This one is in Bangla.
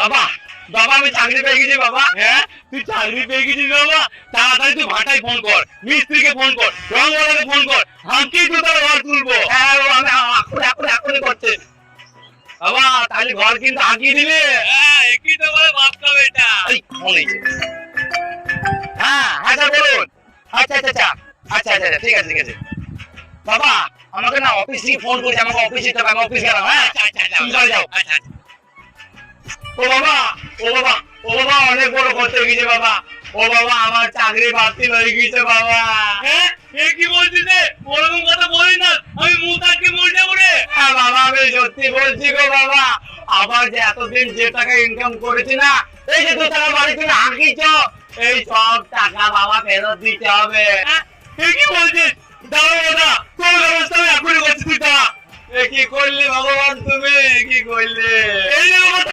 বাবা বাবা আমি চাকরি পেয়ে গেছি বাবা। হ্যাঁ তুই চাকরি পেয়ে গেছিস বাবা, তাড়াতাড়ি তুই ভাটায় ফোন কর, মিস্ত্রিকে ফোন কর, রংওয়ালাকে ফোন কর, আমি তো তার ঘর তুলবো। হ্যাঁ বাবা আমি এখনই করছি বাবা, তাহলে ঘর কিন্তু হাঁকিয়ে দিলে। হ্যাঁ একই তো বলে বাপকা বেটা। এই ফোন এই যে। হ্যাঁ হ্যাঁ স্যার বলুন। আচ্ছা আচ্ছা আচ্ছা আচ্ছা আচ্ছা ঠিক আছে ঠিক আছে বাবা, আমাকে না অফিস থেকে ফোন করেছে, আমাকে অফিস যেতে হবে, আমি অফিস গেলাম। হ্যাঁ আচ্ছা আচ্ছা তুমি যাও। আচ্ছা আচ্ছা ও বাবা ও বাবা ও বাবা অনেক বড় করতে গেছে বাবা। ও বাবা আমার চাকরি বাতিল হয়ে গেছে বাবা। হ্যাঁ এ কি বলছিস রে, ওরকম কথা বলিস না, আমি মুখ আটকে মরে যাবো রে। হ্যাঁ বাবা আমি সত্যি বলছি গো বাবা, আবার যে এতদিন যে টাকা ইনকাম করেছি না, এই যে 2 টাকা বাড়ি তুমি হাঁকিছ, এই সব টাকা বাবা ফেরত দিতে হবে। এ কি বলছিস, দাঁড়াও দাদা তোর ব্যবস্থা আমি এখনই করছি, তুই দাঁড়া। এ কি করলি ভগবান, তুমি কি করলে? এই যে